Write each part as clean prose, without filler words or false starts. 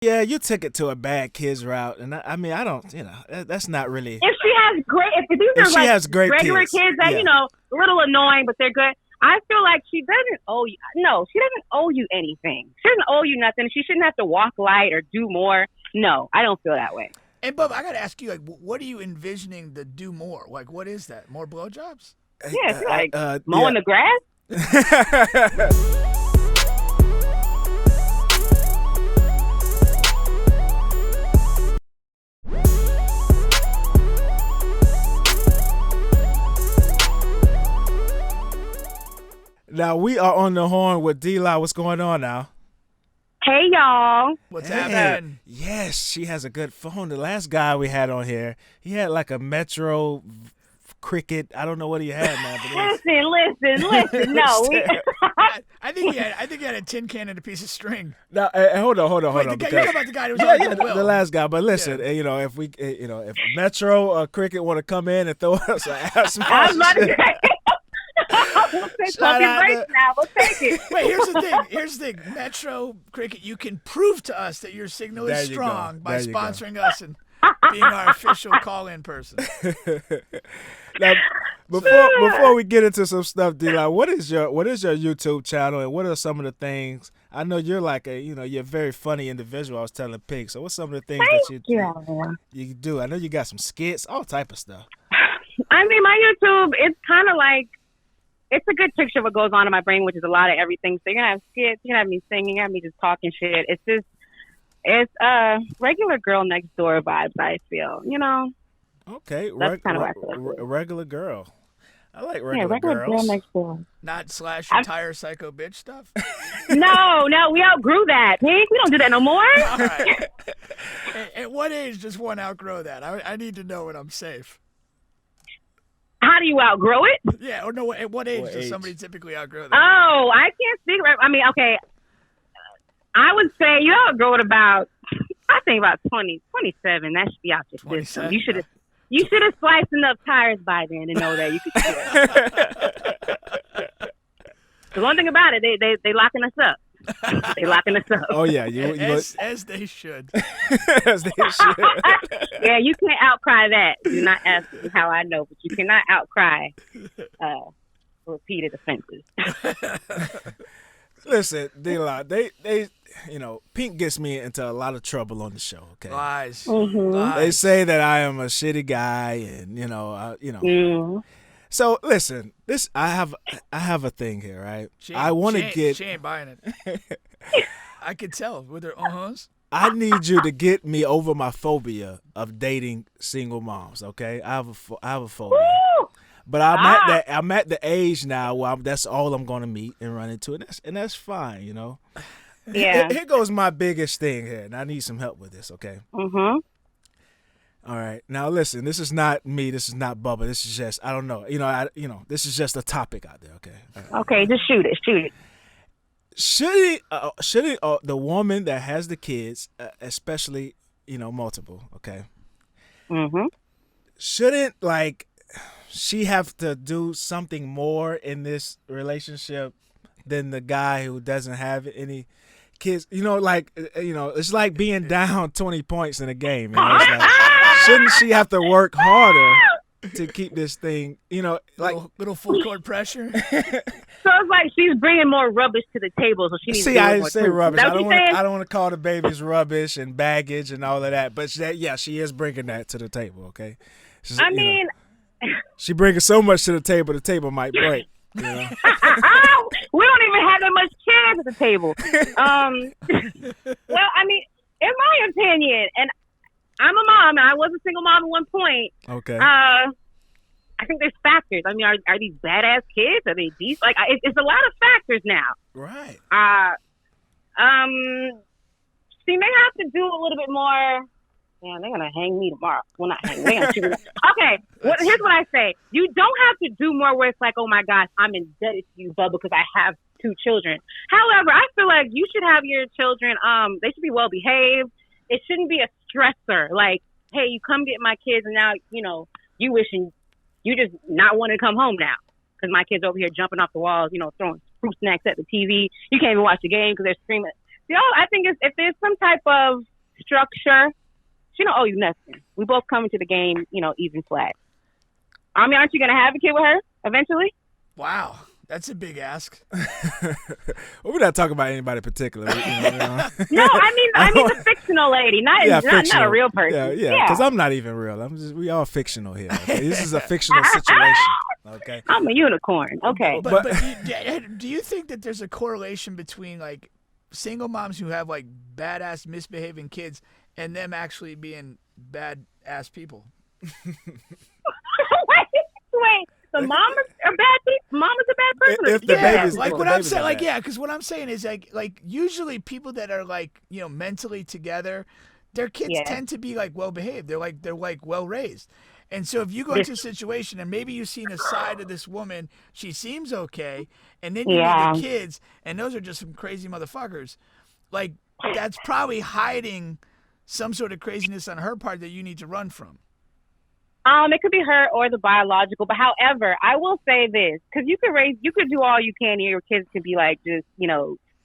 Yeah, you took it to a bad kids route, and I mean, I don't, that's not really. If she has great, if these If are she like has great regular kids, kids that yeah. a little annoying, but they're good. I feel like she doesn't owe you. No, she doesn't owe you anything. She doesn't owe you nothing. She shouldn't have to walk light or do more. No, I don't feel that way. And Bub, I gotta ask you, like, what are you envisioning to do more? Like, what is that? More blowjobs? Yeah, it's like mowing the grass. Now we are on the horn with D-Lie. What's going on now? Hey, y'all. What's Hey, happening? Yes, she has a good phone. The last guy we had on here, he had like a Metro Cricket. I don't know what he had, man. But Listen. No, I think he had a tin can and a piece of string. now, hold on. Wait, you're talking about the guy who was Yeah, on yeah, the Will. the last guy. But listen, if Metro Cricket want to come in and throw us an ass I was about to say. We'll take Shout out breaks to- now. We'll take it. Wait, here's the thing. Metro Cricket, you can prove to us that your signal There is you strong go. by There you go. sponsoring us and being our official call-in person. Now, before we get into some stuff, D-Lie, what is your YouTube channel and what are some of the things? I know you're like you're a very funny individual. I was telling Pink. So what's some of the things that you do? I know you got some skits, all type of stuff. I mean, my YouTube, it's kind of like, it's a good picture of what goes on in my brain, which is a lot of everything. So you're going to have skits, you're going to have me singing, you're going to have me just talking shit. It's regular girl next door vibes, I feel, Okay, That's kind of what I feel like. a regular girl. I like Yeah, regular regular girl girls. next door. Not / entire psycho bitch stuff. No, we outgrew that. Pink, we don't do that no more. All right. At what age does one outgrow that? I need to know when I'm safe. How do you outgrow it? Yeah, or no, at what age What does age? somebody typically outgrow that? Oh, I can't speak. I mean, okay. I would say you outgrow it about, I think about 20, 27. That should be out your system. 27? You should have sliced enough tires by then to know that you could do it. The one thing about it, they locking us up. They locking us up. Oh yeah, As they should. as they should. Yeah, you can't outcry that. Do not ask me how I know, but you cannot outcry repeated offenses. Listen, D-Lie, they Pink gets me into a lot of trouble on the show. Okay, Lies. Mm-hmm. Lies. they say that I am a shitty guy, and Mm. So listen, I have a thing here, right? I want to get. She ain't buying it. I could tell with her uh-huhs. I need you to get me over my phobia of dating single moms. Okay, I have a phobia, Woo! but I'm at the age now where that's all I'm going to meet and run into, and that's fine. Yeah. Here goes my biggest thing here, and I need some help with this. Okay. Mm-hmm. All right. Now listen, this is not me. This is not Bubba. This is just I don't know. This is just a topic out there. Okay. All right. Okay, just shoot it. Should the woman that has the kids, especially multiple, okay, Mm-hmm. shouldn't she have to do something more in this relationship than the guy who doesn't have any kids? It's like being down 20 points in a game. It's like, shouldn't she have to work harder to keep this thing? Little full court pressure. So it's like she's bringing more rubbish to the table, so she needs to See, do I more didn't say too. rubbish. Is that what you're saying? I don't want to call the babies rubbish and baggage and all of that. But she is bringing that to the table. Okay. I mean, she bringing so much to the table might break. we don't even have that much chairs at the table. Well, I mean, in my opinion, and I'm a mom, and I was a single mom at one point. Okay. I think there's factors. I mean, are these badass kids? Are they decent? Like, it's a lot of factors now. Right. She may have to do a little bit more. Man, they're gonna hang me tomorrow. Well, not hang. They're gonna shoot me. Okay. Here's what I say. You don't have to do more where it's like, oh my gosh, I'm indebted to you, Bubba, because I have 2 children. However, I feel like you should have your children. They should be well behaved. It shouldn't be a stressor. Like, hey, you come get my kids, and now you wishing you just not want to come home now because my kids over here jumping off the walls, throwing fruit snacks at the TV. You can't even watch the game because they're screaming. I think if there's some type of structure. She don't owe you nothing. We both come into the game, even flat. I mean, aren't you gonna have a kid with her eventually? Wow, that's a big ask. Well, we're not talking about anybody particular. No, I mean the fictional lady, not a real person. Yeah. Because I'm not even real. We all fictional here. Okay? This is a fictional situation. Okay. I'm a unicorn. Okay. But do you think that there's a correlation between like single moms who have like badass misbehaving kids and them actually being badass people? Wait. The mama's a bad people. Mama's a bad person. If the baby's like if what the I'm baby's saying, bad. like because what I'm saying is like usually people that are like mentally together, their kids tend to be like well behaved. They're like well raised. And so if you go into a situation and maybe you've seen a side of this woman, she seems okay, and then you meet the kids, and those are just some crazy motherfuckers. Like that's probably hiding some sort of craziness on her part that you need to run from. It could be her or the biological, but however, I will say this, because you could do all you can, and your kids could be like just,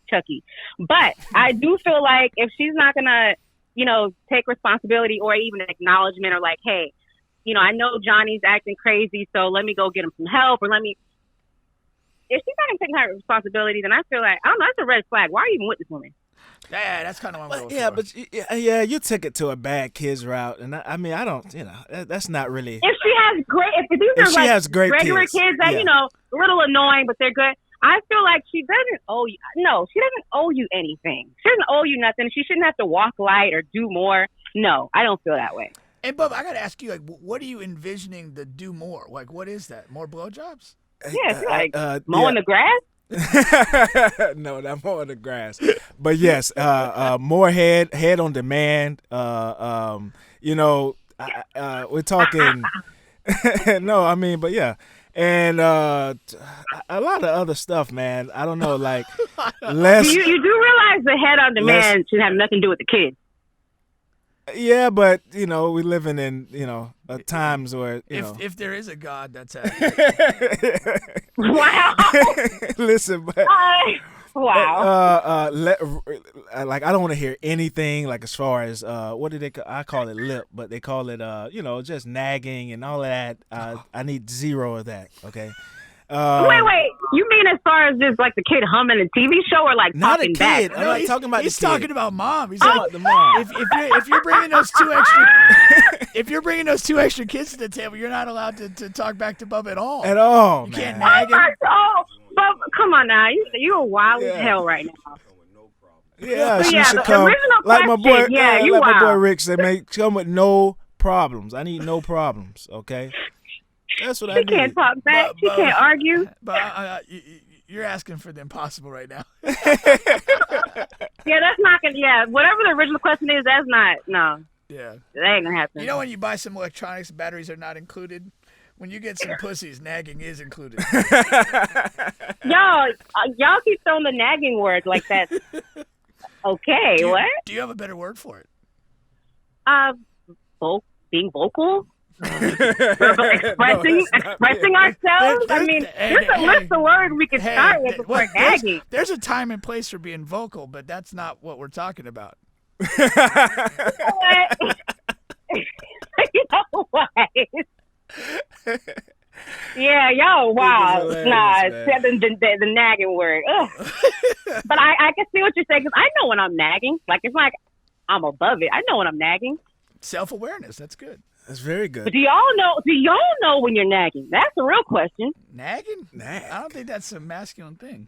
Chucky. But I do feel like if she's not gonna, take responsibility or even acknowledgement or like, hey, I know Johnny's acting crazy, so let me go get him some help, or if she's not gonna take her responsibility, then I feel like, I don't know, that's a red flag. Why are you even with this woman? Yeah, that's kind of what I'm going for. You took it to a bad kids route, and I don't, that's not really. If she has great, regular kids that a little annoying, but they're good. I feel like she doesn't owe you. No, she doesn't owe you anything. She doesn't owe you nothing. She shouldn't have to walk light or do more. No, I don't feel that way. And Bub, I gotta ask you, like, what are you envisioning to do more? Like, what is that? More blowjobs? Yeah, mowing the grass. No, not mowing the grass, but yes, more head on demand. We're talking. No, I mean, but yeah, and a lot of other stuff, man. I don't know, like less. You do realize the head on demand should have nothing to do with the kids. Yeah, but we living in times where if there is a God, that's it. Wow. Listen, but wow. Like I don't want to hear anything like as far as what do they I call it lip, but they call it just nagging and all of that. I need zero of that. Okay. Wait. You mean as far as just like the kid humming a TV show or like not talking a kid? back? I'm not talking about he's the kid. talking about mom. He's talking about the mom. If you're bringing those two extra, if you're bringing those two extra kids to the table, you're not allowed to talk back to Bub at all. At all, you man. can't nag him. Bub, come on now. You're wild as hell right now. Yeah, she should come like my boy. My boy Rick said, "Man, come with no problems. I need no problems." Okay. That's what I need. She can't talk back. She can't argue. But you're asking for the impossible right now. Yeah, that's not gonna. Yeah, whatever the original question is, that's not. No. Yeah. That ain't gonna happen. You know when you buy some electronics, batteries are not included. When you get some pussies, nagging is included. Y'all keep throwing the nagging word like that. Okay, what? Do you have a better word for it? Being vocal. expressing ourselves. I mean, there's a list of words we can start with before nagging. There's a time and place for being vocal, but that's not what we're talking about. You know what? Yeah, wow. Nah, the nagging word. Ugh. But I can see what you're saying, because I know when I'm nagging. Like, it's like I'm above it. I know when I'm nagging. Self-awareness, that's good. That's very good. But do y'all know when you're nagging? That's the real question. Nagging? I don't think that's a masculine thing.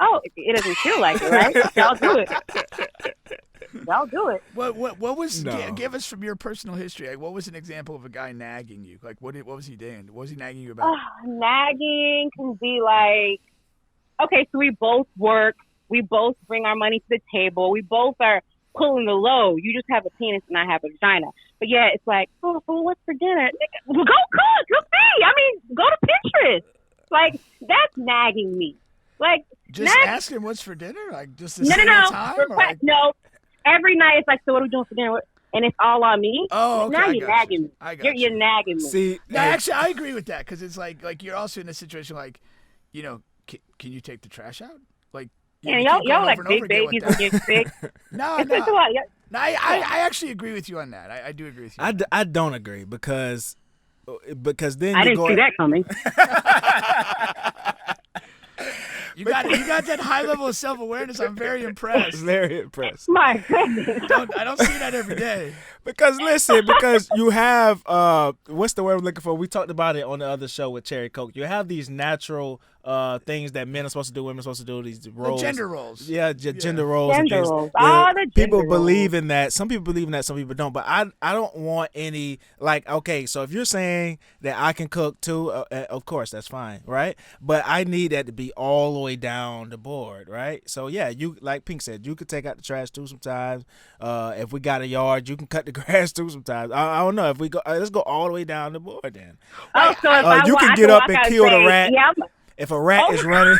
Oh, it doesn't feel like it, right? Y'all do it. Y'all do it. What was? Give us from your personal history. Like, what was an example of a guy nagging you? Like, what was he doing? What was he nagging you about? Nagging can be like, okay, so we both work. We both bring our money to the table. We both are pulling the load. You just have a penis and I have a vagina. But yeah, it's like, oh, what's for dinner? Go cook. Go see. I mean, go to Pinterest. Like, that's nagging me. Like, just ask him what's for dinner? Like, just the time? No. Every night it's like, so what are we doing for dinner? And it's all on me. Oh, okay. Now you're nagging me. You're nagging me. See, actually, I agree with that, because it's like you're also in a situation like, can you take the trash out? Like, y'all like big babies when you're sick. No. It's a lot. No, I actually agree with you on that. I do agree with you. I don't agree because then I you're didn't see that coming. You got that high level of self-awareness. I'm very impressed. Very impressed. My goodness. I don't see that every day. Because you have what's the word I'm looking for? We talked about it on the other show with Cherry Coke. You have these natural things that men are supposed to do, women are supposed to do, these roles. The gender roles. Yeah, gender roles. Gender and things. roles. Yeah, The people gender believe roles. in that. Some people believe in that, some people don't. But I don't want any, like, okay, so if you're saying that I can cook too, of course, that's fine, right? But I need that to be all the way down the board, right? So, yeah, you, like Pink said, you could take out the trash too sometimes. If we got a yard, you can cut the grass too sometimes. I don't know. If we go, let's go all the way down the board then. Oh, so if You can get up and kill the rat. Yeah, If a rat is running,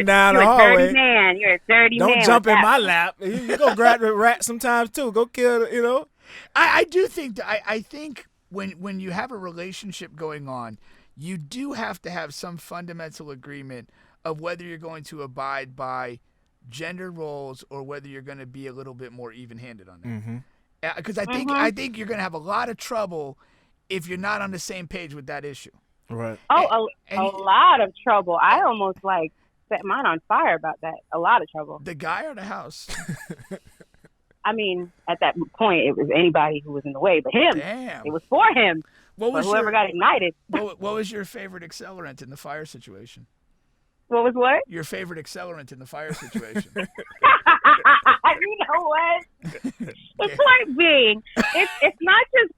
down the you're a hallway. dirty man. You're a dirty man. Don't jump with in that. my lap. You go grab the rat sometimes too. Go kill, I do think that I think when you have a relationship going on, you do have to have some fundamental agreement of whether you're going to abide by gender roles or whether you're going to be a little bit more even-handed on that. Mm-hmm. Because I think you're going to have a lot of trouble if you're not on the same page with that issue. Right. Oh, a lot of trouble. I almost set mine on fire about that. A lot of trouble. The guy or the house? I mean, at that point, it was anybody who was in the way, but him. Damn. It was for him. Whoever got ignited. What was your favorite accelerant in the fire situation? What was what? Your favorite accelerant in the fire situation? You know what? The point being, it's not just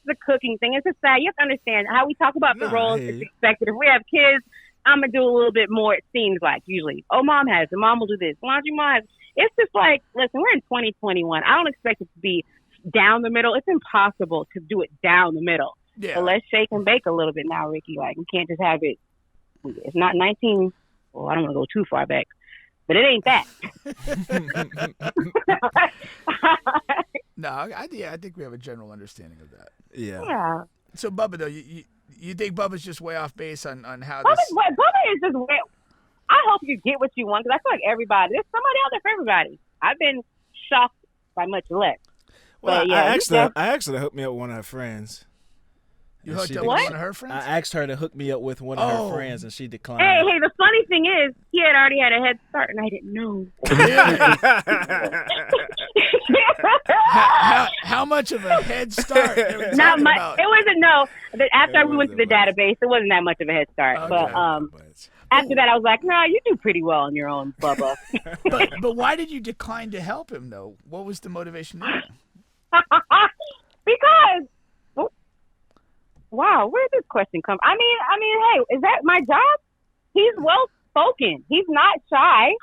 the cooking thing. It's just that you have to understand how we talk about the roles. It's expected. If we have kids, I'm gonna do a little bit more. It seems like usually, mom has it. Mom will do this. Laundry mom has it. It's just like, listen, we're in 2021. I don't expect it to be down the middle. It's impossible to do it down the middle. Yeah. So let's shake and bake a little bit now, Ricky. Like, we can't just have it. It's not 19. Well, I don't want to go too far back, but it ain't that. No, I think we have a general understanding of that. Yeah. So, Bubba, though, you think Bubba's just way off base on how Bubba is just. I hope you get what you want, because I feel like there's somebody out there for everybody. I've been shocked by much less. Well, but, yeah, I asked her to hook me up with one of her friends. You hooked up with one of her friends? I asked her to hook me up with one of her friends, and she declined. Hey, the funny thing is, he had already had a head start, and I didn't know. How much of a head start? Not much. It wasn't, no. After we went to the database, it wasn't that much of a head start. Okay. But after that, I was like, no, you do pretty well on your own, Bubba. but why did you decline to help him, though? What was the motivation there? Because... Wow, where did this question come? I mean, hey, is that my job? He's well spoken. He's not shy.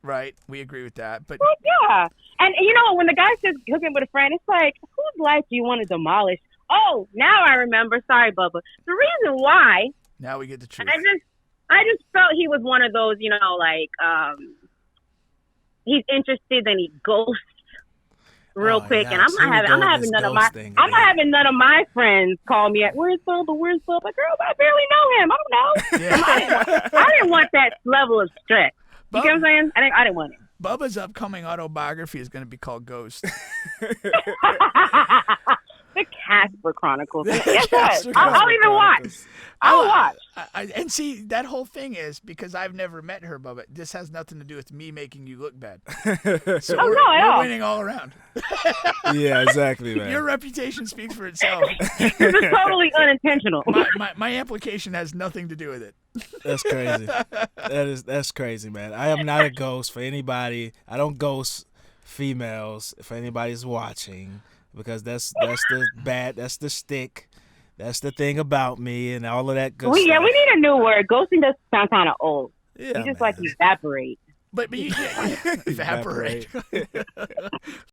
Right, we agree with that. But yeah, and when the guy says hooking with a friend, it's like, whose life do you want to demolish? Oh, now I remember. Sorry, Bubba. The reason why. Now we get the truth. I just felt he was one of those, he's interested, then he ghosts real quick, and I'm not having none of my friends call me at, where's Bubba? Like, girl, I barely know him. I don't know. Yeah. I didn't want that level of stress. You get what I'm saying? I didn't want it. Bubba's upcoming autobiography is going to be called Ghost. The Casper Chronicles. Yes, I'll even watch. I'll watch. And see, that whole thing is because I've never met her, Bubba. This has nothing to do with me making you look bad. So we're winning all around. Yeah, exactly, man. Your reputation speaks for itself. This is totally unintentional. My application has nothing to do with it. That's crazy. That's crazy, man. I am not a ghost for anybody. I don't ghost females if anybody's watching. Because that's the stick. That's the thing about me and all of that good stuff. Yeah, we need a new word. Ghosting does sound kind of old. Yeah, you just like evaporate. But you evaporate.